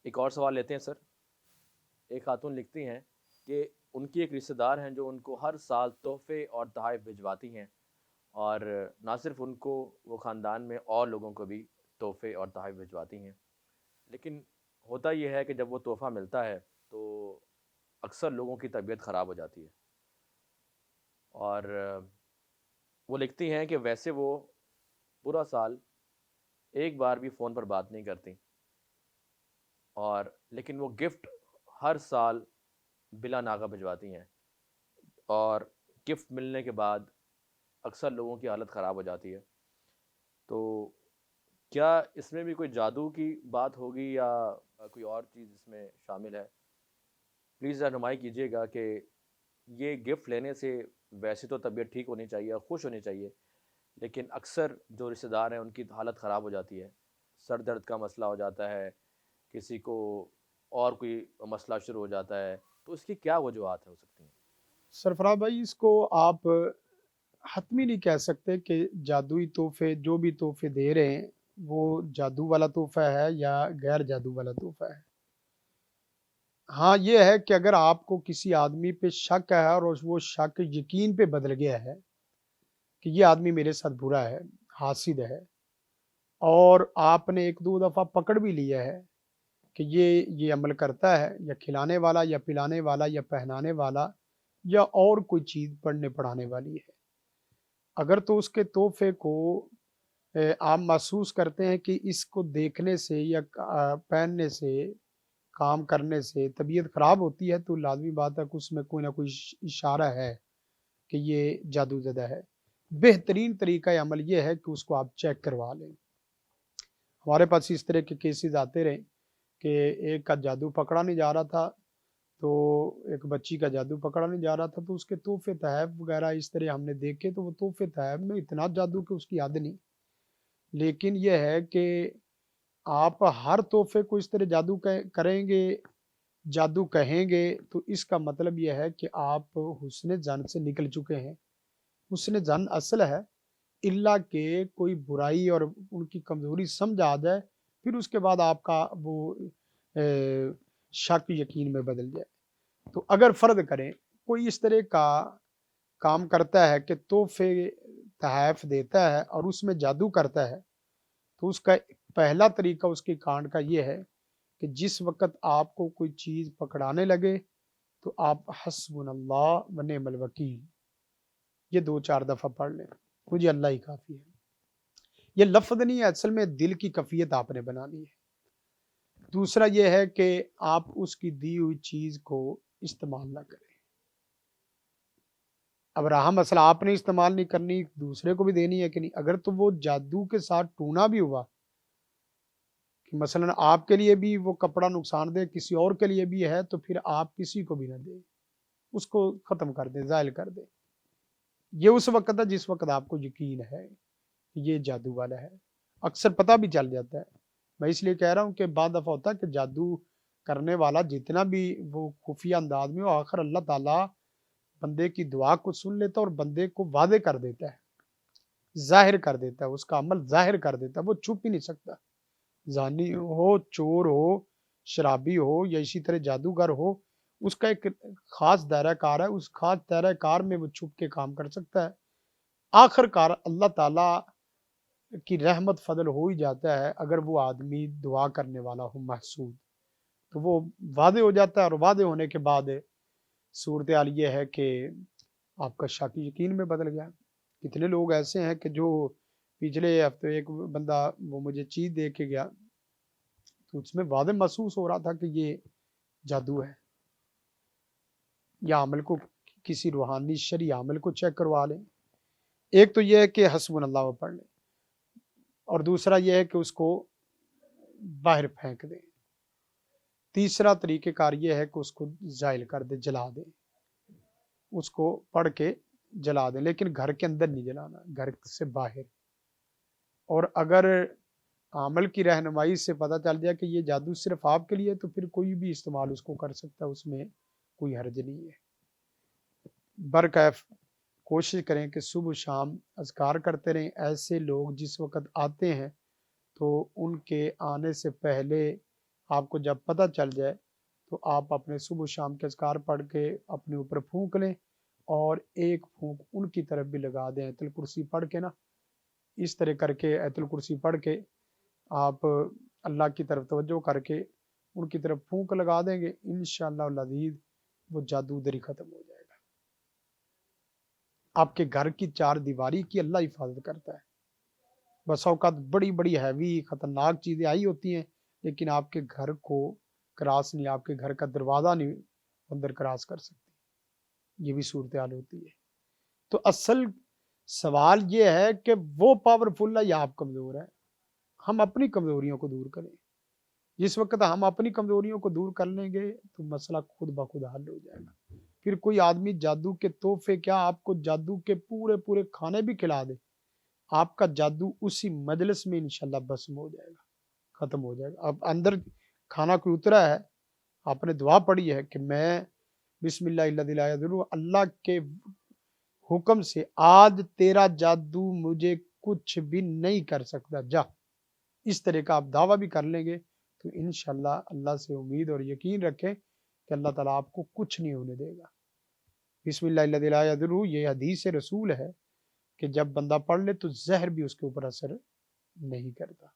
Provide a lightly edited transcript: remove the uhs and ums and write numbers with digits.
ایک اور سوال لیتے ہیں سر۔ ایک خاتون لکھتی ہیں کہ ان کی ایک رشتہ دار ہیں جو ان کو ہر سال تحفے اور تحائف بھجواتی ہیں، اور نہ صرف ان کو، وہ خاندان میں اور لوگوں کو بھی تحفے اور تحائف بھجواتی ہیں۔ لیکن ہوتا یہ ہے کہ جب وہ تحفہ ملتا ہے تو اکثر لوگوں کی طبیعت خراب ہو جاتی ہے، اور وہ لکھتی ہیں کہ ویسے وہ پورا سال ایک بار بھی فون پر بات نہیں کرتی، اور لیکن وہ گفٹ ہر سال بلا ناغہ بھجواتی ہیں، اور گفٹ ملنے کے بعد اکثر لوگوں کی حالت خراب ہو جاتی ہے۔ تو کیا اس میں بھی کوئی جادو کی بات ہوگی یا کوئی اور چیز اس میں شامل ہے؟ پلیز رہنمائی کیجیے گا کہ یہ گفٹ لینے سے ویسے تو طبیعت ٹھیک ہونی چاہیے اور خوش ہونی چاہیے، لیکن اکثر جو رشتہ دار ہیں ان کی حالت خراب ہو جاتی ہے، سر درد کا مسئلہ ہو جاتا ہے، کسی کو اور کوئی مسئلہ شروع ہو جاتا ہے، تو اس کی کیا وجوہات ہو سکتی ہیں؟ سرفراز بھائی، اس کو آپ حتمی نہیں کہہ سکتے کہ جادوئی تحفے جو بھی تحفے دے رہے ہیں وہ جادو والا تحفہ ہے یا غیر جادو والا تحفہ ہے۔ ہاں یہ ہے کہ اگر آپ کو کسی آدمی پہ شک ہے اور وہ شک یقین پہ بدل گیا ہے کہ یہ آدمی میرے ساتھ برا ہے، حاسد ہے، اور آپ نے ایک دو دفعہ پکڑ بھی لیا ہے کہ یہ عمل کرتا ہے، یا کھلانے والا یا پلانے والا یا پہنانے والا یا اور کوئی چیز پڑھنے پڑھانے والی ہے، اگر تو اس کے تحفے کو آپ محسوس کرتے ہیں کہ اس کو دیکھنے سے یا پہننے سے، کام کرنے سے طبیعت خراب ہوتی ہے، تو لازمی بات ہے کہ اس میں کوئی نہ کوئی اشارہ ہے کہ یہ جادو زدہ ہے۔ بہترین طریقہ عمل یہ ہے کہ اس کو آپ چیک کروا لیں۔ ہمارے پاس اس طرح کے کیسز آتے رہے کہ ایک کا جادو پکڑا نہیں جا رہا تھا، تو ایک بچی کا جادو پکڑا نہیں جا رہا تھا، تو اس کے تحفے تحائف وغیرہ اس طرح ہم نے دیکھے، تو وہ تحفے تحائف میں اتنا جادو کہ اس کی یاد نہیں۔ لیکن یہ ہے کہ آپ ہر تحفے کو اس طرح جادو کریں گے، جادو کہیں گے، تو اس کا مطلب یہ ہے کہ آپ حسن زن سے نکل چکے ہیں۔ حسن زن اصل ہے، اللہ کہ کوئی برائی اور ان کی کمزوری سمجھ آ جائے، پھر اس کے بعد آپ کا وہ شک یقین میں بدل جائے۔ تو اگر فرض کریں کوئی اس طرح کا کام کرتا ہے کہ تحفے تحائف دیتا ہے اور اس میں جادو کرتا ہے، تو اس کا پہلا طریقہ اس کی کانڈ کا یہ ہے کہ جس وقت آپ کو کوئی چیز پکڑانے لگے تو آپ حسبنا اللہ و نعم الوکیل یہ 2-4 دفعہ پڑھ لیں، مجھے اللہ ہی کافی ہے۔ یہ لفظ نہیں ہے، اصل میں دل کی کفیت آپ نے بنانی ہے۔ دوسرا یہ ہے کہ آپ اس کی دی ہوئی چیز کو استعمال نہ کریں۔ اب رہا مسئلہ آپ نے استعمال نہیں کرنی، دوسرے کو بھی دینی ہے کہ نہیں، اگر تو وہ جادو کے ساتھ ٹونا بھی ہوا کہ مثلا آپ کے لیے بھی وہ کپڑا نقصان دہ کسی اور کے لیے بھی ہے، تو پھر آپ کسی کو بھی نہ دیں، اس کو ختم کر دیں، زائل کر دیں۔ یہ اس وقت ہے جس وقت آپ کو یقین ہے کہ یہ جادو والا ہے، اکثر پتہ بھی چل جاتا ہے۔ میں اس لیے کہہ رہا ہوں کہ بعض دفعہ ہوتا ہے کہ جادو کرنے والا جتنا بھی وہ خفیہ انداز میں ہو، آخر اللہ تعالیٰ بندے کی دعا کو سن لیتا ہے اور بندے کو واضح کر دیتا ہے، ظاہر کر دیتا ہے، اس کا عمل ظاہر کر دیتا ہے، وہ چھپ ہی نہیں سکتا۔ زانی ہو، چور ہو، شرابی ہو، یا اسی طرح جادوگر ہو، اس کا ایک خاص دائرہ کار ہے، اس خاص دائرہ کار میں وہ چھپ کے کام کر سکتا ہے۔ آخر کار اللہ تعالیٰ کی رحمت فضل ہو ہی جاتا ہے اگر وہ آدمی دعا کرنے والا ہو، محسود، تو وہ واضح ہو جاتا ہے، اور واضح ہونے کے بعد صورتحال یہ ہے کہ آپ کا شک یقین میں بدل گیا۔ کتنے لوگ ایسے ہیں کہ جو پچھلے ہفتے ایک بندہ وہ مجھے چیز دے کے گیا، تو اس میں واضح محسوس ہو رہا تھا کہ یہ جادو ہے، یا عمل کو کسی روحانی شرعی عمل کو چیک کروا لیں۔ ایک تو یہ ہے کہ حسبنا اللہ و پڑھ لیں، اور دوسرا یہ ہے کہ اس کو باہر پھینک دیں۔ تیسرا طریقہ کار یہ ہے کہ اس کو زائل کر دیں، جلا دیں، اس کو پڑھ کے جلا دیں، لیکن گھر کے اندر نہیں جلانا، گھر سے باہر۔ اور اگر عمل کی رہنمائی سے پتہ چل جائے کہ یہ جادو صرف آپ کے لیے، تو پھر کوئی بھی استعمال اس کو کر سکتا ہے، اس میں کوئی حرج نہیں ہے۔ برکیف کوشش کریں کہ صبح و شام اذکار کرتے رہیں۔ ایسے لوگ جس وقت آتے ہیں تو ان کے آنے سے پہلے آپ کو جب پتہ چل جائے تو آپ اپنے صبح شام کے اذکار پڑھ کے اپنے اوپر پھونک لیں، اور ایک پھونک ان کی طرف بھی لگا دیں آیت الکرسی پڑھ کے نا، اس طرح کر کے آیت الکرسی پڑھ کے آپ اللہ کی طرف توجہ کر کے ان کی طرف پھونک لگا دیں گے، انشاءاللہ العزیز وہ جادو دری ختم ہو جائے گا۔ آپ کے گھر کی چار دیواری کی اللہ حفاظت کرتا ہے۔ بس اوقات بڑی بڑی ہیوی خطرناک چیزیں آئی ہوتی ہیں، لیکن آپ کے گھر کو کراس نہیں، آپ کے گھر کا دروازہ نہیں اندر کراس کر سکتی، یہ بھی صورتحال ہوتی ہے۔ تو اصل سوال یہ ہے کہ وہ پاورفل ہے یا آپ کمزور ہیں۔ ہم اپنی کمزوریوں کو دور کریں۔ جس وقت ہم اپنی کمزوریوں کو دور کر لیں گے تو مسئلہ خود بخود حل ہو جائے گا۔ پھر کوئی آدمی جادو کے تحفے کیا، آپ کو جادو کے پورے پورے کھانے بھی کھلا دے، آپ کا جادو اسی مجلس میں انشاءاللہ بسم ہو جائے گا، ختم ہو جائے گا۔ اب اندر کھانا کوئی اترا ہے، آپ نے دعا پڑھی ہے کہ میں بسم اللہ الذی لا یضر، اللہ کے حکم سے آج تیرا جادو مجھے کچھ بھی نہیں کر سکتا، جا، اس طرح کا آپ دعویٰ بھی کر لیں گے تو انشاءاللہ اللہ سے امید اور یقین رکھیں کہ اللہ تعالیٰ آپ کو کچھ نہیں ہونے دے گا۔ بسم اللہ الذی لا یضر یہ حدیث رسول ہے کہ جب بندہ پڑھ لے تو زہر بھی اس کے اوپر اثر نہیں کرتا۔